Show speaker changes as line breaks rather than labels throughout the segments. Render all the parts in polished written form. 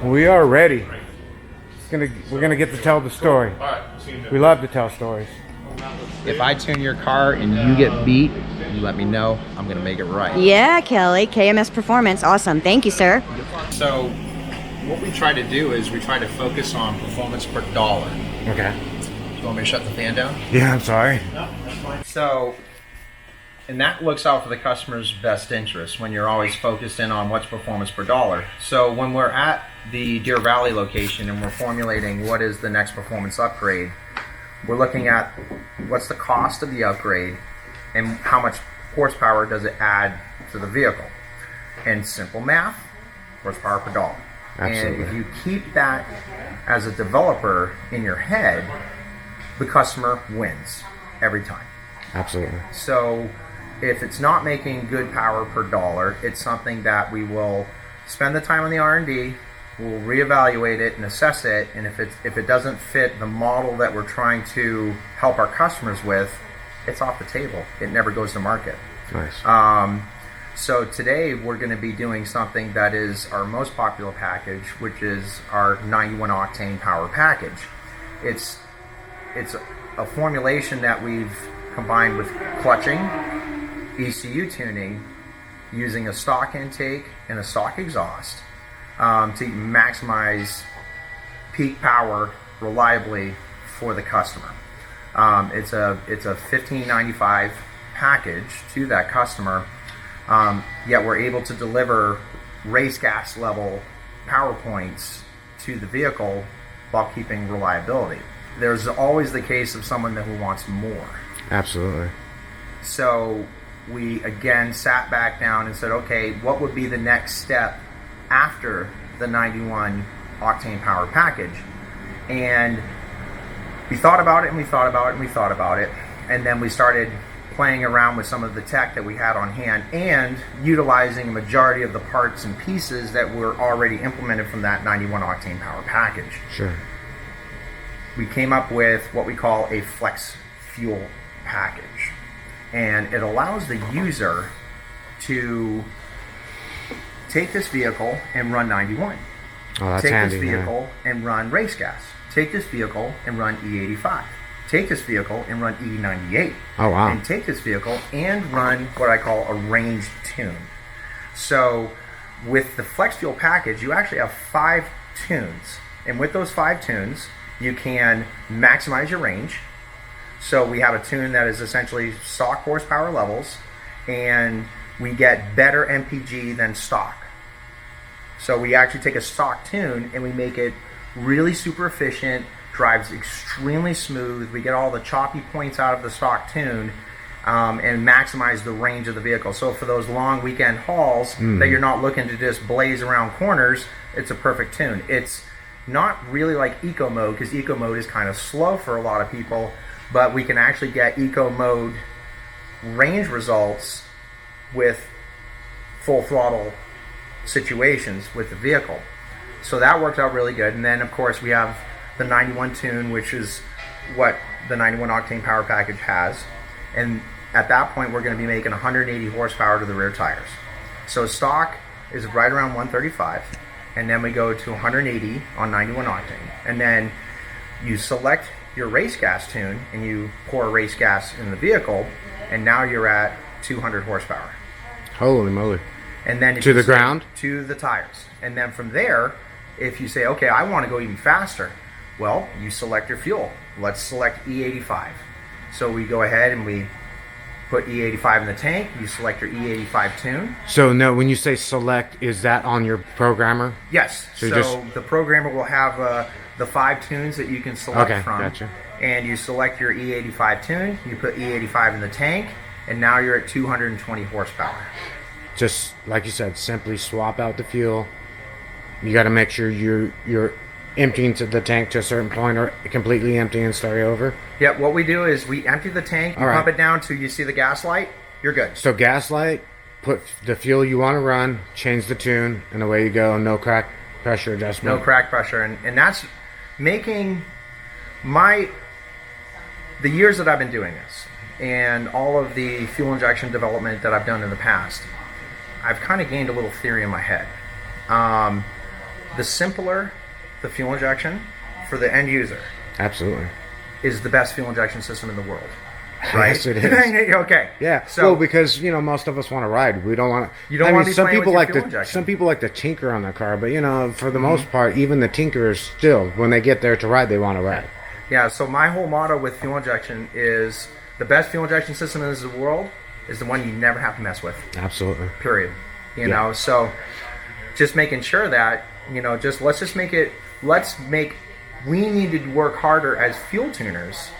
We are ready. We're gonna get to tell the story. We love to tell stories.
If I tune your car and you get beat, you let me know. I'm gonna make it right.
Yeah, Kelly. KMS Performance. Awesome. Thank you, sir.
So what we try to do is we try to focus on performance per dollar.
Okay.
You want me to shut the fan down?
Yeah, I'm sorry.
No, that's fine. So, and that looks out for the customer's best interest when you're always focused in on what's performance per dollar. So when we're at the Deer Valley location and we're formulating what is the next performance upgrade, we're looking at what's the cost of the upgrade and how much horsepower does it add to the vehicle. And simple math, horsepower per dollar.
Absolutely.
And if you keep that as a developer in your head, the customer wins every time.
Absolutely.
So if it's not making good power per dollar, it's something that we will spend the time on the R&D, we'll reevaluate it and assess it, and if it doesn't fit the model that we're trying to help our customers with, it's off the table. It never goes to market.
Nice.
So today we're going to be doing something that is our most popular package, which is our 91 Octane power package. It's a formulation that we've combined with clutching, ECU tuning, using a stock intake and a stock exhaust to maximize peak power reliably for the customer. It's a $15.95 package to that customer, yet we're able to deliver race gas level power points to the vehicle while keeping reliability. There's always the case of someone who wants more.
Absolutely.
So we again sat back down and said, okay, what would be the next step after the 91 Octane power package? And we thought about it and we thought about it and we thought about it, and then we started playing around with some of the tech that we had on hand and utilizing a majority of the parts and pieces that were already implemented from that 91 Octane power package.
Sure.
We came up with what we call a flex fuel package, and it allows the user to take this vehicle and run 91.
Oh, that's
take
handy,
this vehicle and run race gas. Take this vehicle and run E85. Take this vehicle and run E98.
Oh, wow.
And take this vehicle and run what I call a ranged tune. So with the flex fuel package, you actually have 5 tunes, and with those 5 tunes you can maximize your range. So we have a tune that is essentially stock horsepower levels, and we get better MPG than stock. So we actually take a stock tune and we make it really super efficient, drives extremely smooth. We get all the choppy points out of the stock tune and maximize the range of the vehicle. So for those long weekend hauls that you're not looking to just blaze around corners, it's a perfect tune. It's not really like eco mode, because eco mode is kind of slow for a lot of people, but we can actually get eco mode range results with full throttle situations with the vehicle. So that worked out really good. And then of course we have the 91 tune, which is what the 91 Octane power package has, and at that point we're going to be making 180 horsepower to the rear tires. So stock is right around 135, and then we go to 180 on 91 Octane, and then you select your race gas tune and you pour race gas in the vehicle, and now you're at 200 horsepower.
Holy moly.
And then
to the ground?
To the tires. And then from there, if you say, okay, I want to go even faster, well, you select your fuel. Let's select E85. So we go ahead and we put E85 in the tank. You select your E85 tune.
So no, when you say select, is that on your programmer?
Yes. So the programmer will have the 5 tunes that you can select from.
Gotcha.
And you select your E85 tune. You put E85 in the tank, and now you're at 220 horsepower.
Just like you said, simply swap out the fuel. You got to make sure you're emptying to the tank to a certain point, or completely empty and start over.
Yeah, what we do is we empty the tank, you pump it down till you see the gas light, you're good.
So gas light, put the fuel you want to run, change the tune, and away you go. No crack pressure adjustment.
No crack pressure, and that's making the years that I've been doing this and all of the fuel injection development that I've done in the past, I've kind of gained a little theory in my head. the simpler the fuel injection for the end user
Absolutely.
is the best fuel injection system in the world. Right?
Yes, it is.
Okay.
Yeah.
So
well, because most of us want to ride. We don't want to.
You don't want to be
some
playing
people
with your
like
fuel
to.
injection.
Some people like to tinker on their car, but for the most part, even the tinkerers still, when they get there to ride, they want to ride.
Yeah. So my whole motto with fuel injection is the best fuel injection system in the world is the one you never have to mess with.
Absolutely.
Period. You know. So just making sure that we need to work harder as fuel tuners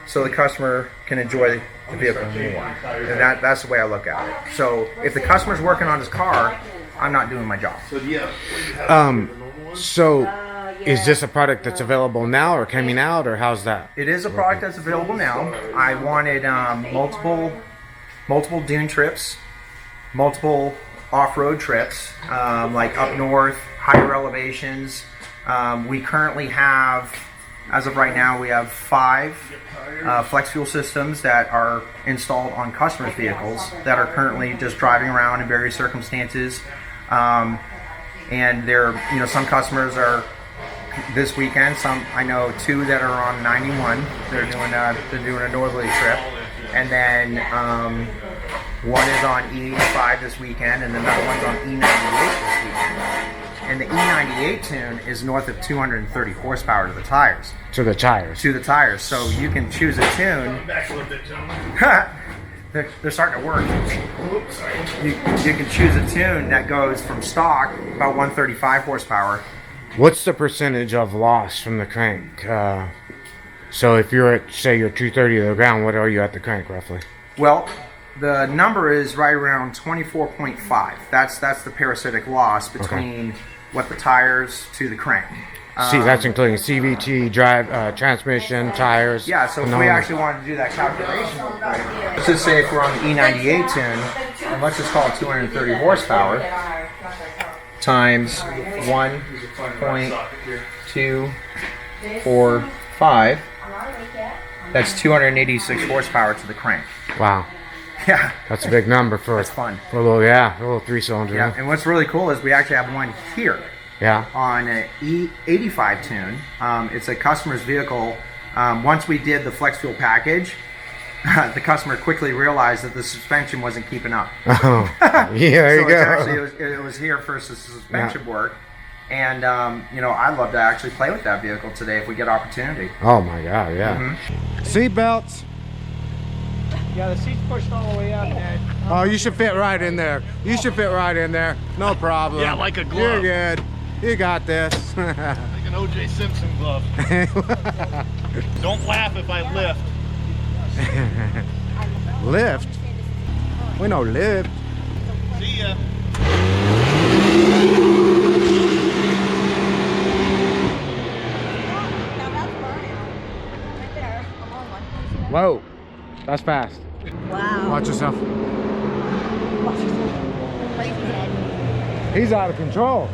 so the customer can enjoy the vehicle more. And that's the way I look at it. So if the customer's working on his car, I'm not doing my job.
So is this a product that's available now or coming out, or how's that?
It is a product that's available now. I wanted multiple dune trips, multiple off-road trips, like up north, higher elevations. We currently have, as of right now, we have 5 flex fuel systems that are installed on customers' vehicles that are currently just driving around in various circumstances. And they're, some customers are this weekend. Some, I know 2 that are on 91. They're doing a northerly trip, and then one is on E85 this weekend, and another one's on E98 this weekend. And the E98 Tune is north of 230 horsepower to the tires.
To the tires.
So you can choose a tune. They're starting to work. You can choose a tune that goes from stock about 135 horsepower.
What's the percentage of loss from the crank? So if you're at, say, you're 230 to the ground, what are you at the crank roughly?
Well, the number is right around 24.5. That's the parasitic loss between what the tires to the crank.
See, that's including CVT, drive, transmission, tires.
Yeah, so if we actually wanted to do that calculation real quick, let's just say if we're on the E98 tune, and let's just call it 230 horsepower, times 1.245, that's 286 horsepower to the crank.
Wow.
Yeah.
That's a big number for
That's fun.
For a little 3-cylinder.
Yeah, and what's really cool is we actually have one here.
Yeah.
On an E85 Tune. It's a customer's vehicle. Once we did the flex fuel package, the customer quickly realized that the suspension wasn't keeping up.
Oh, yeah, there you go.
Actually, it was here for suspension work. And, I'd love to actually play with that vehicle today if we get opportunity.
Oh, my God, yeah. Seatbelts.
Yeah, the seat's pushed all the way up, Dad.
Oh, you should fit right in there. You should fit right in there. No problem.
Yeah, like a glove.
You're good. You got this.
Like an O.J. Simpson glove. Don't laugh if I lift.
Lift? We know lift.
See ya.
Whoa, that's fast.
Wow.
Watch yourself.
Crazy head.
He's out of control.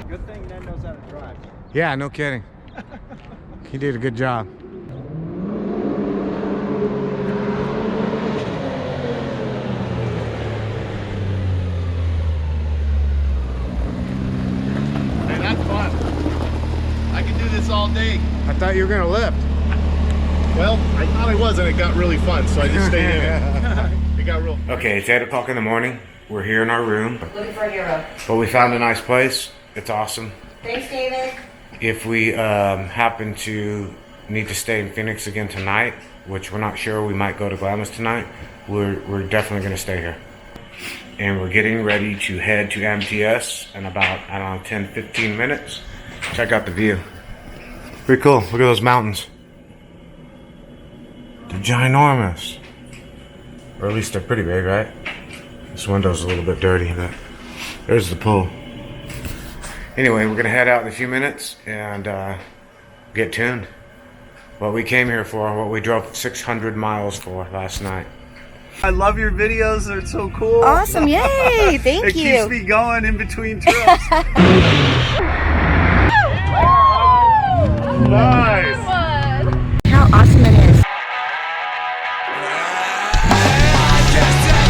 Good thing Ned knows how to drive.
Yeah, no kidding. He did a good job.
Hey, that's fun. I can do this all day.
I thought you were gonna lift.
Well, I thought I was, and it got really fun, so I just stayed in it. It got real fun.
Okay, it's 8 o'clock in the morning. We're here in our room,
Looking for a hero.
but we found a nice place. It's awesome.
Thanks, David.
If we happen to need to stay in Phoenix again tonight, which we're not sure, we might go to Glamis tonight, we're definitely going to stay here. And we're getting ready to head to MTS in about, 10-15 minutes. Check out the view. Pretty cool. Look at those mountains. They're ginormous. Or at least they're pretty big, right? This window's a little bit dirty, but there's the pool. Anyway, we're going to head out in a few minutes and get tuned. What we came here for, what we drove 600 miles for last night.
I love your videos. They're so cool.
Awesome. Yay. Thank
It
you.
keeps me going in between trips. Nice.
How awesome it is.
I just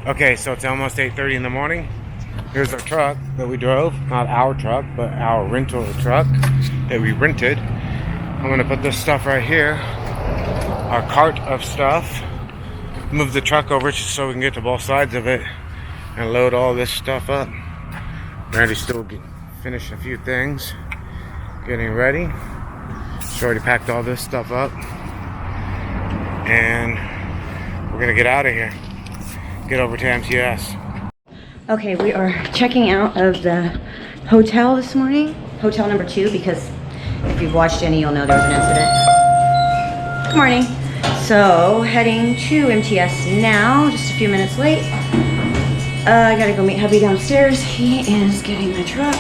Okay, so it's almost 8:30 in the morning. Here's our truck that we drove. Not our truck, but our rental truck that we rented. I'm gonna put this stuff right here. Our cart of stuff. Move the truck over just so we can get to both sides of it and load all this stuff up. Randy's still finishing a few things. Getting ready. She's already packed all this stuff up. And we're gonna get out of here. Get over to MTS.
Okay, we are checking out of the hotel this morning. Hotel number 2, because if you've watched any, you'll know there was an incident. Good morning. So, heading to MTS now, just a few minutes late. I gotta go meet hubby downstairs. He is getting the truck.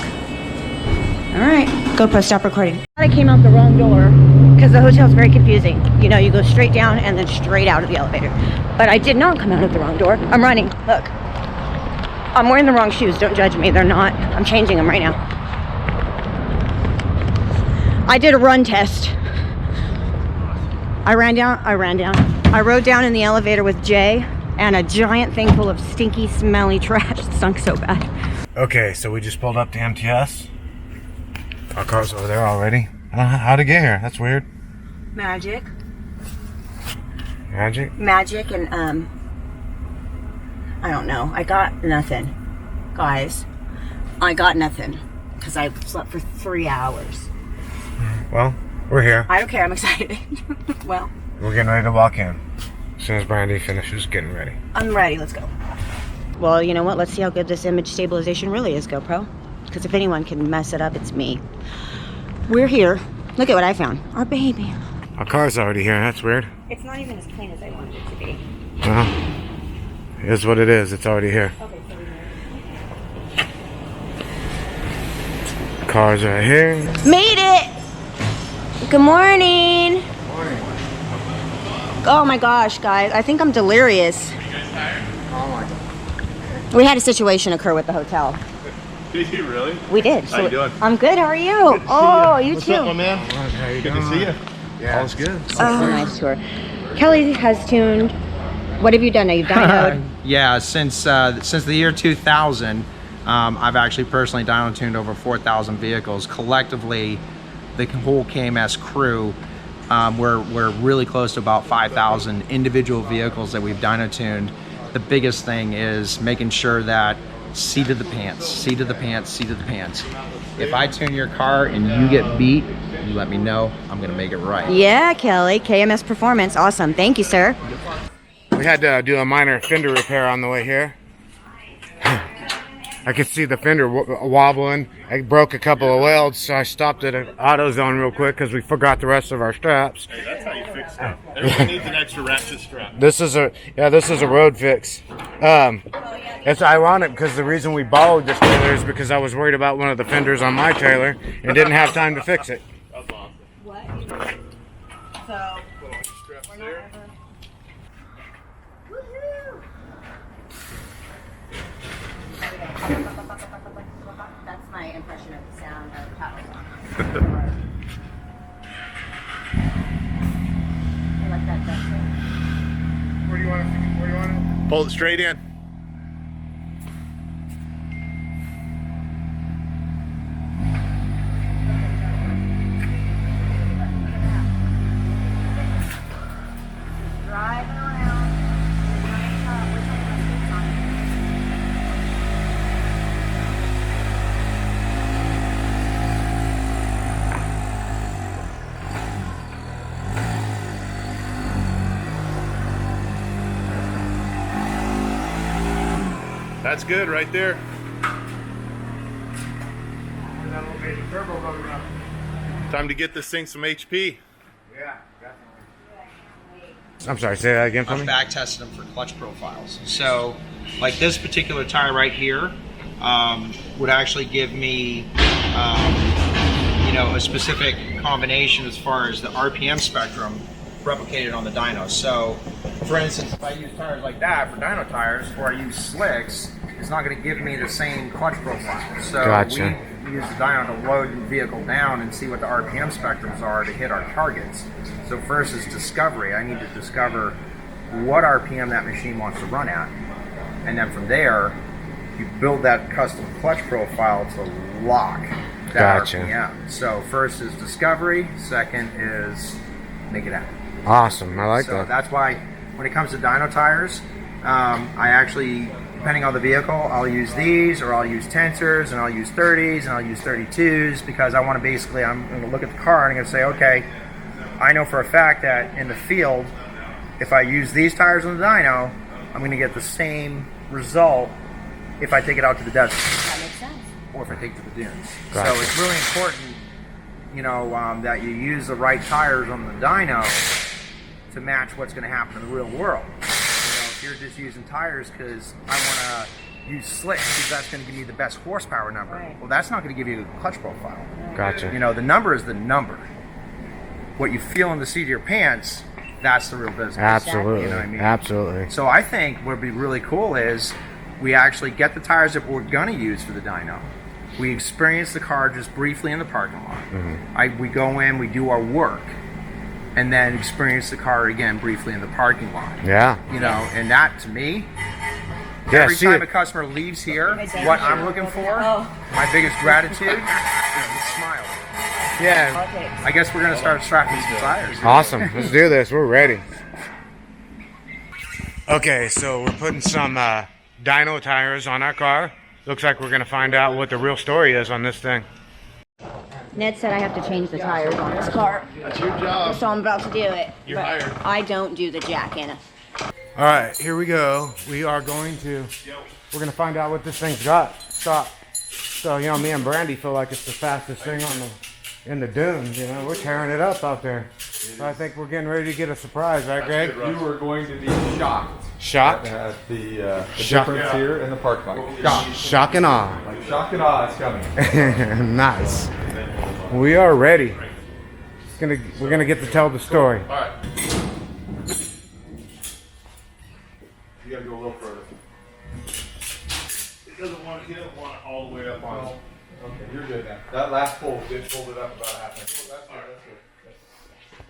Alright, GoPro, stop recording. I came out the wrong door because the hotel's very confusing. You know, you go straight down and then straight out of the elevator. But I did not come out of the wrong door. I'm running. Look. I'm wearing the wrong shoes. Don't judge me. They're not. I'm changing them right now. I did a run test. I rode down in the elevator with Jay and a giant thing full of stinky, smelly trash. It stunk so bad.
Okay, so we just pulled up to MTS. Our car's over there already. How'd it get here? That's weird.
Magic.
Magic?
And, I don't know. I got nothing. Guys, I got nothing. Because I slept for 3 hours.
Well, we're here.
I don't care. I'm excited. Well.
We're getting ready to walk in. As soon as Brandy finishes getting ready.
I'm ready. Let's go. Well, you know what? Let's see how good this image stabilization really is, GoPro. Because if anyone can mess it up, it's me. We're here. Look at what I found. Our baby.
Our car's already here. That's weird.
It's not even as clean as I wanted it to be.
Well, here's what it is. It's already here.
Okay, so we
Car's right here.
made it! Good morning.
Morning.
Oh my gosh, guys. I think I'm delirious.
Are you guys tired?
Oh my God.
We had a situation occur with the hotel.
Did you really?
We did.
How you doing?
I'm good. How are you? Oh, you
What's
too.
up, my man?
How you
Good
doing?
to see you.
Yeah.
All's good.
Oh, nice tour. Kelly has tuned. What have you done now? You've dynoed.
Yeah, since the year 2000, I've actually personally dyno tuned over 4,000 vehicles. Collectively, the whole KMS crew, we're really close to about 5,000 individual vehicles that we've dyno tuned. The biggest thing is making sure that seat of the pants, seat of the pants, seat of the pants. If I tune your car and you get beat, you let me know. I'm gonna make it right.
Yeah, Kelly. KMS Performance. Awesome. Thank you, sir.
We had to do a minor fender repair on the way here. I could see the fender wobbling. I broke a couple of welds, so I stopped at an AutoZone real quick because we forgot the rest of our straps.
Hey, that's how you fix it. Everyone needs an extra ratchet strap.
This is a road fix. It's ironic because the reason we borrowed this trailer is because I was worried about one of the fenders on my trailer and didn't have time to fix it.
That's awesome.
What? So,
Put on your straps there.
woohoo! That's my impression of the sound of power song. I like that. That's it.
Where do you want it?
Pull it straight in.
Driving around.
That's good right there. Time to get this thing some HP.
Yeah, definitely. I'm sorry, say that again for me?
I've back tested them for clutch profiles. So, like this particular tire right here would actually give me, a specific combination as far as the RPM spectrum replicated on the dyno. So, for instance, if I use tires like that for dyno tires, or I use slicks, it's not going to give me the same clutch profile. So
Gotcha.
we use the dyno to load the vehicle down and see what the RPM spectrums are to hit our targets. So first is discovery. I need to discover what RPM that machine wants to run at.
and then from there, you build that custom clutch profile to lock that
Gotcha.
RPM. So first is discovery, second is make it happen.
Awesome. I like
So
that.
that's why when it comes to dyno tires, I actually, depending on the vehicle, I'll use these, or I'll use tensors, and I'll use 30s, and I'll use 32s, because I want to basically, I'm going to look at the car and I'm going to say, okay, I know for a fact that in the field, if I use these tires on the dyno, I'm going to get the same result if I take it out to the desert,
That makes sense.
or if I take it to the dunes.
Gotcha.
So it's really important, you know, that you use the right tires on the dyno to match what's going to happen in the real world. You know, if you're just using tires because I want to use slicks because that's going to give me the best horsepower number,
Right.
well, that's not going to give you a clutch profile.
Gotcha.
You know, the number is the number. What you feel in the seat of your pants, that's the real business.
Absolutely.
You know what I mean?
Absolutely.
So I think what would be really cool is we actually get the tires that we're going to use for the dyno. We experience the car just briefly in the parking lot. We go in, we do our work, and then experience the car again briefly in the parking lot.
Yeah.
You know, and that to me,
Yeah.
every
See
time
it.
a customer leaves here,
Exactly.
what I'm looking for,
Oh.
my biggest gratitude, is the smile.
Yeah.
Okay.
I guess we're going to start strapping some tires.
Awesome. Let's do this. We're ready. Okay, so we're putting some dyno tires on our car. Looks like we're gonna find out what the real story is on this thing.
Ned said I have to change the tires on this car,
That's your job.
so I'm about to do it.
You're
But
hired.
I don't do the jack, Anna.
All right, here we go. We are going to. We're gonna find out what this thing's got. Stop. So you know, me and Brandy feel like it's the fastest thing on in the dunes. You know, we're tearing it up out there. So I think we're getting ready to get a surprise, right, Greg?
You are going to be shocked
Shocked.
at the
Shock.
difference here in the parking lot. Shocked.
Shock and awe.
Like shock and awe is coming.
Nice. We are ready. We're gonna get to tell the story.
All right. You gotta go a little further. He doesn't want it all the way up on.
Okay, you're good now. That last pull did pull it up about a half inch. Oh, that's good.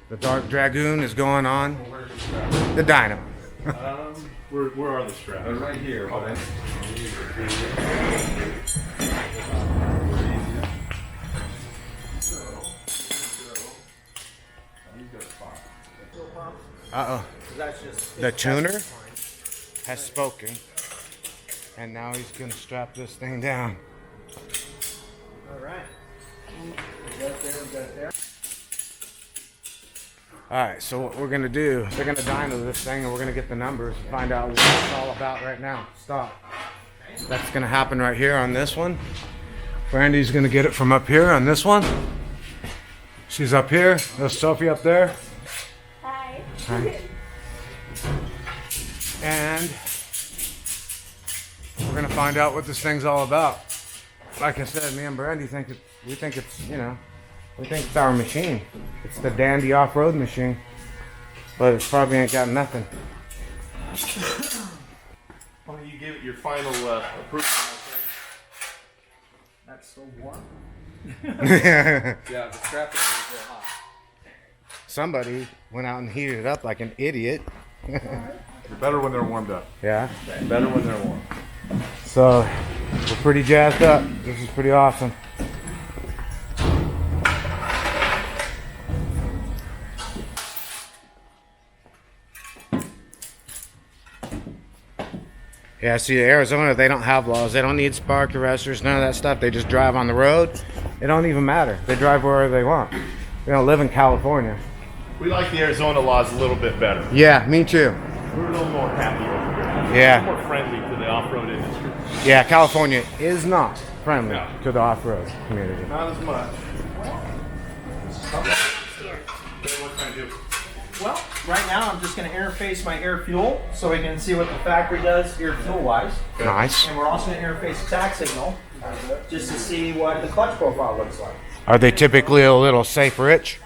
The Dark Dragoon is going on.
Where's the strap?
The dyno.
Where are the straps?
They're right here. But I-
Uh-oh. The tuner has spoken, and now he's gonna strap this thing down. Alright, so what we're gonna do, they're gonna dyno this thing and we're gonna get the numbers and find out what it's all about right now. Stop. That's gonna happen right here on this one. Brandy's gonna get it from up here on this one. She's up here. There's Sophie up there. Hi. And we're gonna find out what this thing's all about. Like I said, me and Brandy we think it's our machine. It's the Dandi off-road machine, but it probably ain't got nothing.
Why don't you give it your final approval?
That's so warm.
Yeah, the strap is real hot.
Somebody went out and heated it up like an idiot.
They're better when they're warmed up.
Yeah.
Better when they're warm.
So we're pretty jazzed up. This is pretty awesome. Yeah, see, Arizona, they don't have laws. They don't need spark arresters, none of that stuff. They just drive on the road. It don't even matter. They drive wherever they want. We don't live in California.
We like the Arizona laws a little bit better.
Yeah, me too.
We're a little more happy over here.
Yeah.
More friendly to the off-road industry.
Yeah, California is not friendly
No.
to the off-road community.
Not as much. What can I do?
Well, right now I'm just going to interface my air fuel so we can see what the factory does air fuel wise.
Nice.
And we're also going to interface attack signal just to see what the clutch profile looks like.
Are they typically a little safe rich?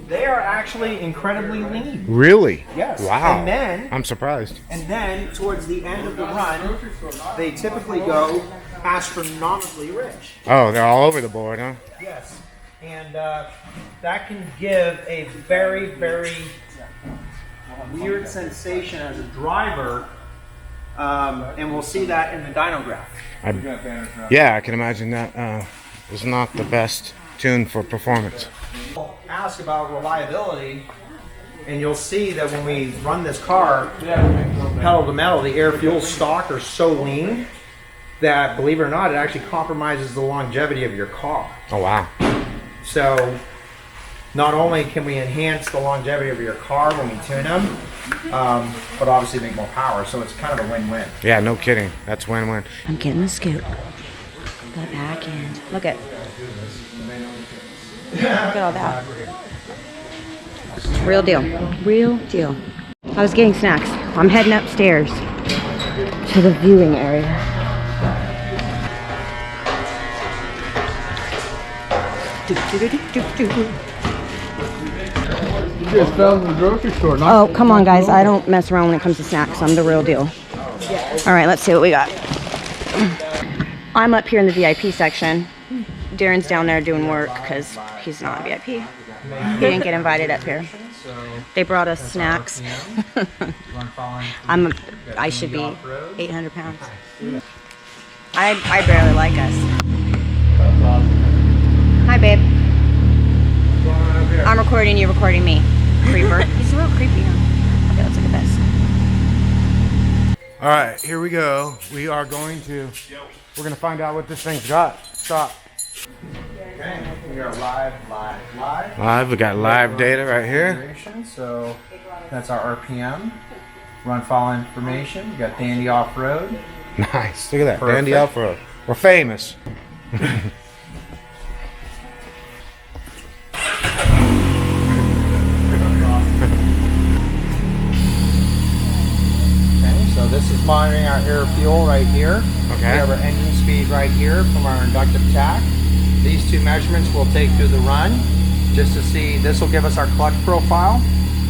They are actually incredibly lean.
Really?
Yes.
Wow.
And
I'm surprised.
then towards the end of the run, they typically go astronomically rich.
Oh, they're all over the board, huh?
Yes. And that can give a very, very weird sensation as a driver And we'll see that in the dyno graph.
Yeah, I can imagine that was not the best tune for performance.
Ask about reliability, and you'll see that when we run this car pedal to metal, the air fuel stock are so lean that, believe it or not, it actually compromises the longevity of your car.
Oh wow.
So not only can we enhance the longevity of your car when we tune them, but obviously make more power, so it's kind of a win-win.
Yeah, no kidding. That's win-win.
I'm getting the scoop. The back end. Look at all that. Real deal. Real deal. I was getting snacks. I'm heading upstairs to the viewing area.
You just found in the grocery store.
Oh, come on, guys. I don't mess around when it comes to snacks. I'm the real deal. All right, let's see what we got. I'm up here in the VIP section. Darren's down there doing work because he's not VIP. He didn't get invited up here. They brought us snacks. I should be 800 pounds. I barely like us. Hi, babe. I'm recording you, recording me. Creeper. He's real creepy, huh? Okay, let's look at this.
All right, here we go. We're going to find out what this thing's got. Stop.
Okay, we are live.
Live, we got live data right here.
So that's our RPM. Run file information. We got Dandi Offroad.
Nice. Look at that.
Perfect.
Dandi Offroad. We're famous.
So this is monitoring our air fuel right here.
Okay.
We have our engine speed right here from our inductive tach. These two measurements we'll take through the run just to see. This will give us our clutch profile,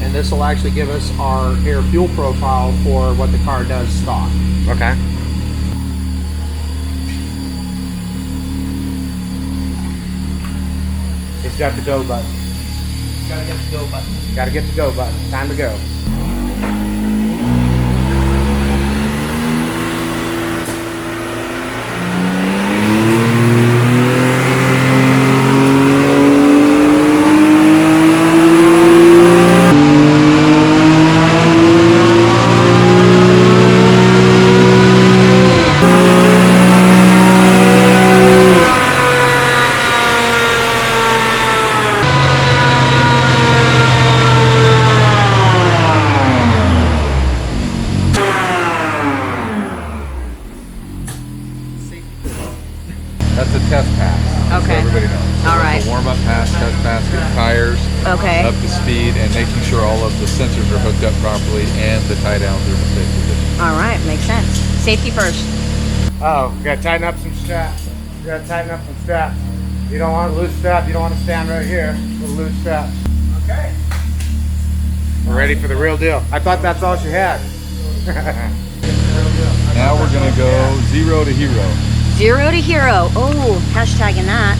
and this will actually give us our air fuel profile for what the car does stock.
Okay. It's got the go button.
Gotta get the go button.
Gotta get the go button. Time to go.
That's a test pass.
Okay.
So everybody knows. So
All
that's
right.
a warm-up pass, test pass, get the tires
Okay.
up to speed, and making sure all of the sensors are hooked up properly and the tie downs are in a safe position.
All right, makes sense. Safety first.
Oh, we gotta tighten up some straps. We gotta tighten up some straps. You don't want a loose strap. You don't want to stand right here with a loose strap.
Okay.
We're ready for the real deal. I thought that's all she had.
Now we're gonna go 0 to hero.
0 to hero. Oh, hashtagging that.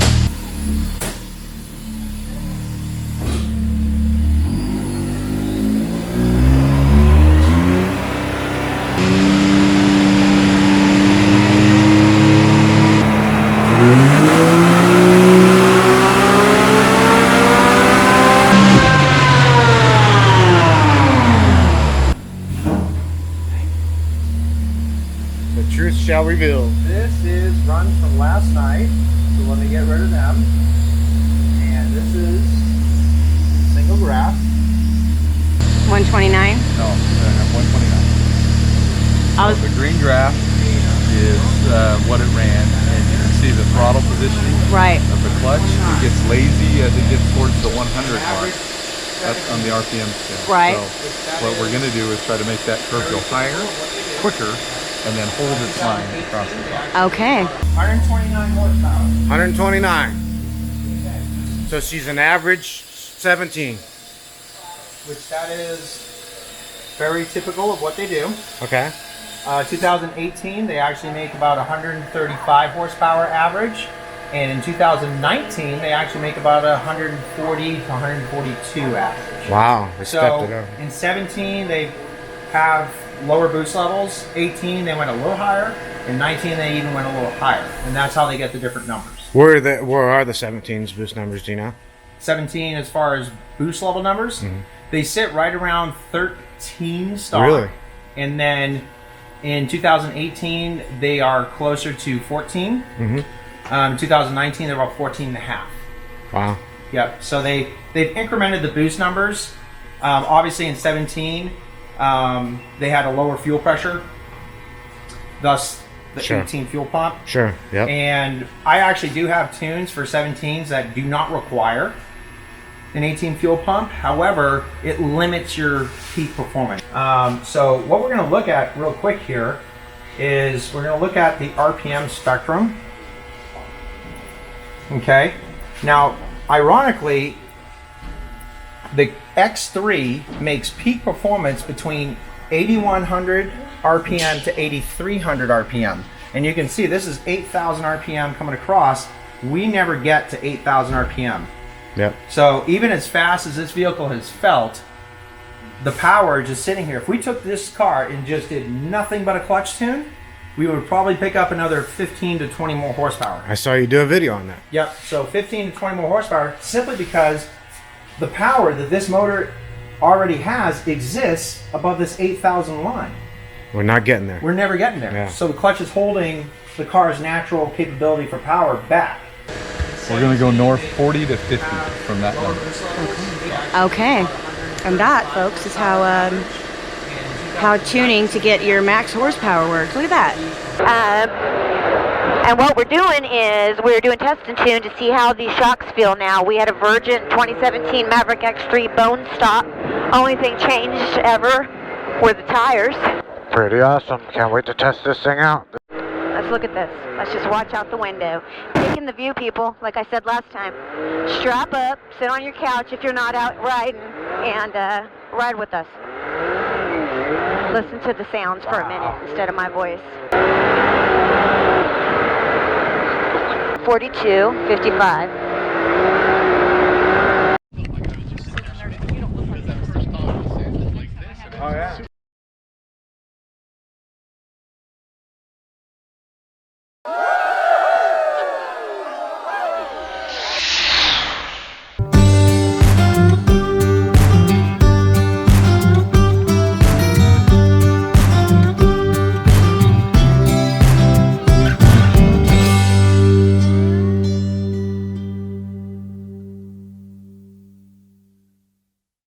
The truth shall reveal.
This is runs from last night, so let me get rid of them. And this is single graph.
129.
No, 129.
I was
The green graph is what it ran, and you can see the throttle positioning
right.
of the clutch. It gets lazy as it gets towards the 100 mark. That's on the RPM scale.
Right.
So what we're going to do is try to make that curve go higher, quicker, and then hold its line across the top.
Okay.
129 horsepower.
129. So she's an average 17.
Which that is very typical of what they do.
Okay.
2018, they actually make about 135 horsepower average. And in 2019, they actually make about 140 to 142 average.
Wow. They stepped it
So
up.
in 17, they have
lower boost levels. 18, they went a little higher, and 19, they even went a little higher, and that's how they get the different numbers.
Where are the 17's boost numbers? Do you know?
17, as far as boost level numbers, they sit right around 13 stock.
Really?
And then in 2018, they are closer to 14. 2019, they're about 14 and a half.
Wow.
Yep. So they've incremented the boost numbers. Obviously, in 17, they had a lower fuel pressure, thus the
Sure.
18 fuel pump.
Sure. Yep.
And I actually do have tunes for 17s that do not require an 18 fuel pump. However, it limits your peak performance. So what we're going to look at real quick here is we're going to look at the RPM spectrum. Okay. Now, ironically, the X3 makes peak performance between 8,100 RPM to 8,300 RPM. And you can see this is 8,000 RPM coming across. We never get to 8,000 RPM.
Yep.
So even as fast as this vehicle has felt, the power just sitting here, if we took this car and just did nothing but a clutch tune, we would probably pick up another 15 to 20 more horsepower.
I saw you do a video on that.
Yep, so 15 to 20 more horsepower, simply because the power that this motor already has exists above this 8,000 line.
We're not getting there.
We're never getting there.
Yeah.
So the clutch is holding the car's natural capability for power back.
We're going to go north 40 to 50 from that number.
Okay, and that, folks, is how tuning to get your max horsepower works. Look at that. And what we're doing is we're doing test and tune to see how these shocks feel now. We had a Virgin 2017 Maverick X3 bone stock. Only thing changed ever were the tires.
Pretty awesome. Can't wait to test this thing out.
Let's look at this. Let's just watch out the window. Take in the view, people, like I said last time. Strap up, sit on your couch if you're not out riding, and ride with us. Listen to the sounds for a minute instead of my voice. 42, 55.